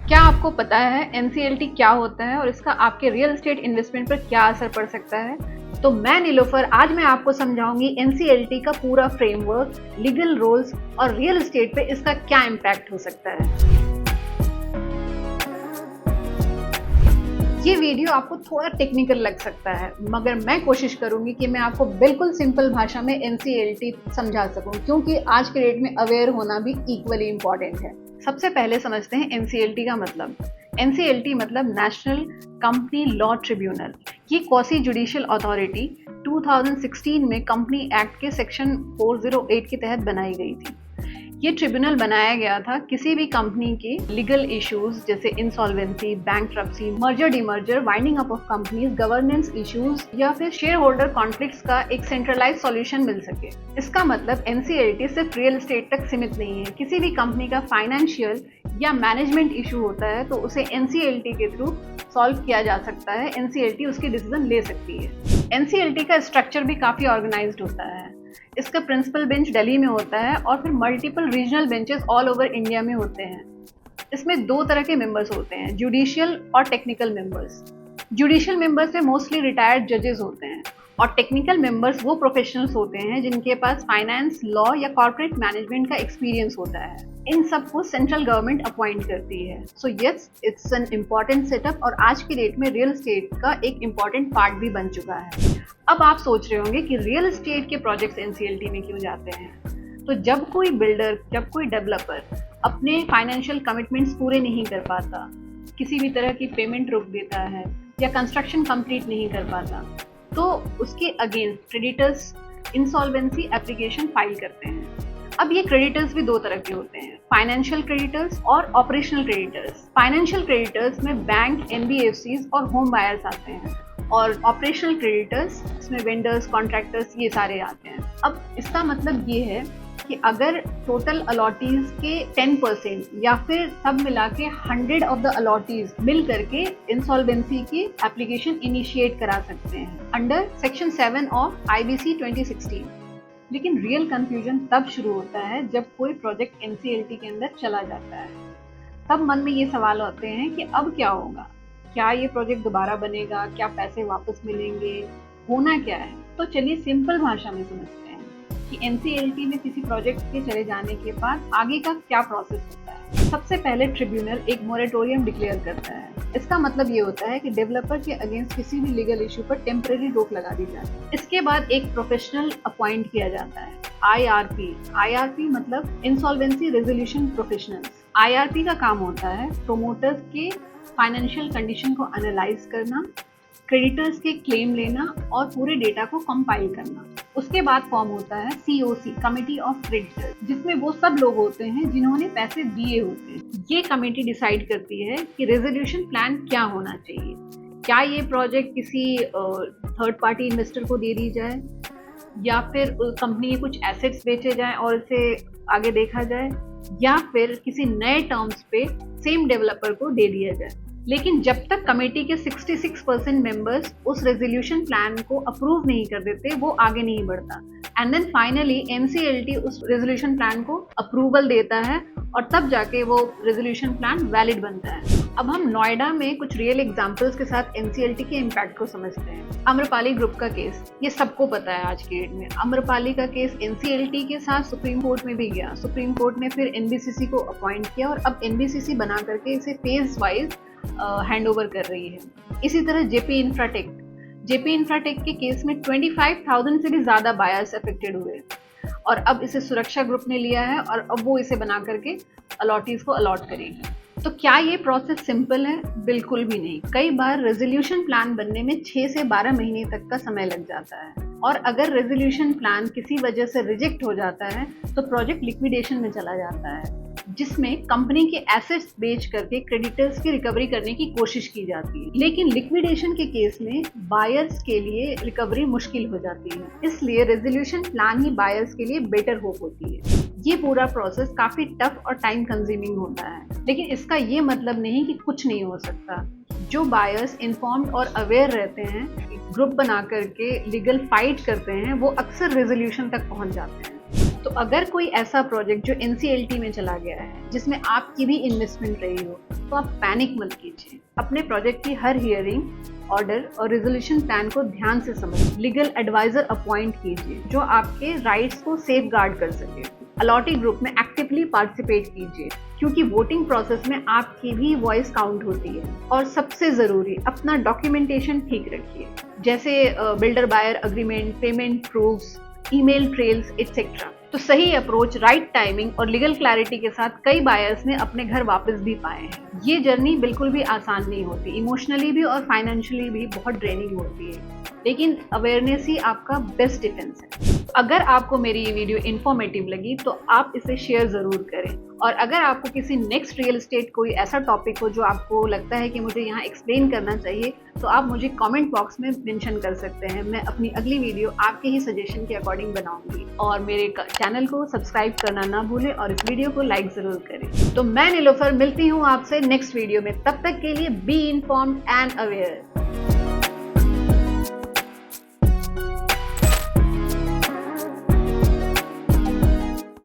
क्या आपको पता है एनसीएलटी क्या होता है और इसका आपके रियल एस्टेट इन्वेस्टमेंट पर क्या असर पड़ सकता है? तो मैं नीलोफर आज मैं आपको समझाऊंगी एनसीएलटी का पूरा फ्रेमवर्क, लीगल रोल्स और रियल एस्टेट पे इसका क्या इम्पैक्ट हो सकता है। ये वीडियो आपको थोड़ा टेक्निकल लग सकता है, मगर मैं कोशिश करूंगी कि मैं आपको बिल्कुल सिंपल भाषा में एनसीएलटी समझा सकूं, क्योंकि आज के डेट में अवेयर होना भी इक्वली इम्पॉर्टेंट है। सबसे पहले समझते हैं एनसीएलटी का मतलब। एनसीएलटी मतलब नेशनल कंपनी लॉ ट्रिब्यूनल। ये क्वासी जुडिशियल अथॉरिटी 2016 में कंपनी एक्ट के सेक्शन 408 के तहत बनाई गई थी। ये ट्रिब्यूनल बनाया गया था किसी भी कंपनी के लीगल इश्यूज जैसे insolvency, bankruptcy, merger demerger, winding up of companies, governance issues या फिर शेयर होल्डर कॉन्फ्लिक्ट्स का एक सेंट्रलाइज सॉल्यूशन मिल सके। इसका मतलब एनसीएलटी सिर्फ रियल एस्टेट तक सीमित नहीं है। किसी भी कंपनी का फाइनेंशियल या मैनेजमेंट इशू होता है तो उसे एनसीएलटी के थ्रू सॉल्व किया जा सकता है। एनसीएलटी उसके डिसीजन ले सकती है। एनसीएलटी का स्ट्रक्चर भी काफी ऑर्गेनाइज्ड होता है। इसका प्रिंसिपल बेंच दिल्ली में होता है और फिर multiple regional benches all over India में होते हैं। इसमें दो तरह के मेंबर्स होते हैं, जुडिशियल और टेक्निकल मेंबर्स। जुडिशियल मेंबर्स में मोस्टली रिटायर्ड जजेस होते हैं और टेक्निकल मेंबर्स वो प्रोफेशनल्स होते हैं जिनके पास फाइनेंस, लॉ या कॉर्पोरेट मैनेजमेंट का एक्सपीरियंस होता है। इन सबको सेंट्रल गवर्नमेंट अपॉइंट करती है। So yes, it's an important setup और आज की डेट में रियल एस्टेट का एक इम्पॉर्टेंट पार्ट भी बन चुका है। अब आप सोच रहे होंगे कि रियल एस्टेट के प्रोजेक्ट्स एनसीएलटी में क्यों जाते हैं। तो जब कोई बिल्डर, जब कोई डेवलपर अपने फाइनेंशियल कमिटमेंट्स पूरे नहीं कर पाता, किसी भी तरह की पेमेंट रोक देता है या कंस्ट्रक्शन कंप्लीट नहीं कर पाता, तो उसके against creditors insolvency application file करते हैं। अब ये क्रेडिटर्स भी दो तरह के होते हैं, फाइनेंशियल क्रेडिटर्स और ऑपरेशनल क्रेडिटर्स। फाइनेंशियल क्रेडिटर्स में बैंक, एनबीएफसीज और होम बायर्स आते हैं और ऑपरेशनल क्रेडिटर्स इसमें वेंडर्स, कॉन्ट्रैक्टर्स ये सारे आते हैं। अब इसका मतलब ये है कि अगर टोटल अलॉटीज के 10% या फिर सब मिला के 100 ऑफ द अलॉटीज मिल करके इंसॉल्वेंसी की एप्लीकेशन इनिशिएट करा सकते हैं अंडर सेक्शन 7 ऑफ आईबीसी 2016। लेकिन रियल कंफ्यूजन तब शुरू होता है जब कोई प्रोजेक्ट एनसीएलटी के अंदर चला जाता है। तब मन में ये सवाल आते हैं कि अब क्या होगा, क्या ये प्रोजेक्ट दोबारा बनेगा, क्या पैसे वापस मिलेंगे, होना क्या है। तो चलिए सिंपल भाषा में समझते हैं कि एनसीएलटी में किसी प्रोजेक्ट के चले जाने के बाद आगे का क्या प्रोसेस होता है। सबसे पहले ट्रिब्यूनल एक मोरेटोरियम डिक्लेयर करता है। इसका मतलब ये होता है कि डेवलपर के अगेंस्ट किसी भी लीगल इशू पर टेम्परेरी रोक लगा दी जाती है। इसके बाद एक प्रोफेशनल अपॉइंट किया जाता है, आईआरपी मतलब इंसॉल्वेंसी रेजोल्यूशन प्रोफेशनल्स। आईआरपी का काम होता है प्रोमोटर्स के फाइनेंशियल कंडीशन को एनालाइज करना, क्रेडिटर्स के क्लेम लेना और पूरे डेटा को कंपाइल करना। उसके बाद फॉर्म होता है सीओसी, कमिटी ऑफ क्रेडिटर्स, जिसमें वो सब लोग होते हैं जिन्होंने पैसे दिए होते हैं। ये कमेटी डिसाइड करती है कि रेजोल्यूशन प्लान क्या होना चाहिए। क्या ये प्रोजेक्ट किसी थर्ड पार्टी इन्वेस्टर को दे दी जाए या फिर कंपनी के कुछ एसेट्स बेचे जाएं और इसे आगे देखा जाए, या फिर किसी नए टर्म्स पे सेम डेवलपर को दे दिया जाए। लेकिन जब तक कमेटी के 66% मेंबर्स उस रेजोल्यूशन प्लान को अप्रूव नहीं कर देते, वो आगे नहीं बढ़ता। एंड देन फाइनली एनसीएलटी उस रेजोल्यूशन प्लान को अप्रूवल देता है और तब जाके वो रेजोल्यूशन प्लान वैलिड बनता है। अब हम नोएडा में कुछ रियल एग्जांपल्स के साथ एनसीएलटी के इम्पैक्ट को समझते हैं। आम्रपाली ग्रुप का केस, ये सबको पता है आज की डेट में। आम्रपाली का केस एनसीएलटी के साथ सुप्रीम कोर्ट में भी गया। सुप्रीम कोर्ट ने फिर एनबीसीसी को अपॉइंट किया और अब एनबीसीसी बना करके इसे फेज वाइज हैंड ओवर कर रही है। इसी तरह जेपी इंफ्राटेक के केस में 25,000 से भी ज्यादा बायर्स अफेक्टेड हुए और अब इसे सुरक्षा ग्रुप ने लिया है और अब वो इसे बना करके अलॉटीज को अलॉट करेगी। तो क्या ये प्रोसेस सिंपल है? बिल्कुल भी नहीं। कई बार रेजोल्यूशन प्लान बनने में 6 से 12 महीने तक का समय लग जाता है और अगर रेजोल्यूशन प्लान किसी वजह से रिजेक्ट हो जाता है तो प्रोजेक्ट लिक्विडेशन में चला जाता है, जिसमें कंपनी के एसेट्स बेच करके क्रेडिटर्स की रिकवरी करने की कोशिश की जाती है। लेकिन लिक्विडेशन के केस में बायर्स के लिए रिकवरी मुश्किल हो जाती है, इसलिए रेजोल्यूशन प्लान ही बायर्स के लिए बेटर होप होती है। ये पूरा प्रोसेस काफी टफ और टाइम कंज्यूमिंग होता है, लेकिन इसका ये मतलब नहीं कि कुछ नहीं हो सकता। जो बायर्स इन्फॉर्म्ड और अवेयर रहते हैं, ग्रुप बना करके लीगल फाइट करते हैं, वो अक्सर रेजोल्यूशन तक पहुंच जाते हैं। तो तो अगर कोई ऐसा प्रोजेक्ट जो NCLT में चला गया है जिसमें आपकी भी इन्वेस्टमेंट रही हो, तो आप पैनिक मत कीजिए। अपने प्रोजेक्ट की हर हियरिंग, ऑर्डर और रेजोल्यूशन प्लान को ध्यान से समझिए। लीगल एडवाइजर अपॉइंट कीजिए जो आपके राइट्स को सेफ गार्ड कर सके। अलॉटी ग्रुप में एक्टिवली पार्टिसिपेट कीजिए क्योंकि वोटिंग प्रोसेस में आपकी भी वॉइस काउंट होती है। और सबसे जरूरी, अपना डॉक्यूमेंटेशन ठीक रखिए, जैसे builder buyer agreement, payment proofs, email trails etcetera. तो सही अप्रोच, राइट टाइमिंग और लीगल क्लैरिटी के साथ कई बायर्स ने अपने घर वापस भी पाए हैं। ये जर्नी बिल्कुल भी आसान नहीं होती, इमोशनली भी और फाइनेंशियली भी बहुत ड्रेनिंग होती है, लेकिन अवेयरनेस ही आपका बेस्ट डिफेंस है। अगर आपको मेरी ये वीडियो इन्फॉर्मेटिव लगी तो आप इसे शेयर ज़रूर करें। और अगर आपको किसी नेक्स्ट रियल एस्टेट कोई ऐसा टॉपिक हो जो आपको लगता है कि मुझे यहाँ एक्सप्लेन करना चाहिए, तो आप मुझे कमेंट बॉक्स में मेंशन कर सकते हैं। मैं अपनी अगली वीडियो आपके ही सजेशन के अकॉर्डिंग बनाऊंगी। और मेरे चैनल को सब्सक्राइब करना ना भूलें और इस वीडियो को लाइक ज़रूर करें। तो मैं नीलोफर मिलती हूँ आपसे नेक्स्ट वीडियो में। तब तक के लिए बी इन्फॉर्म्ड एंड अवेयर।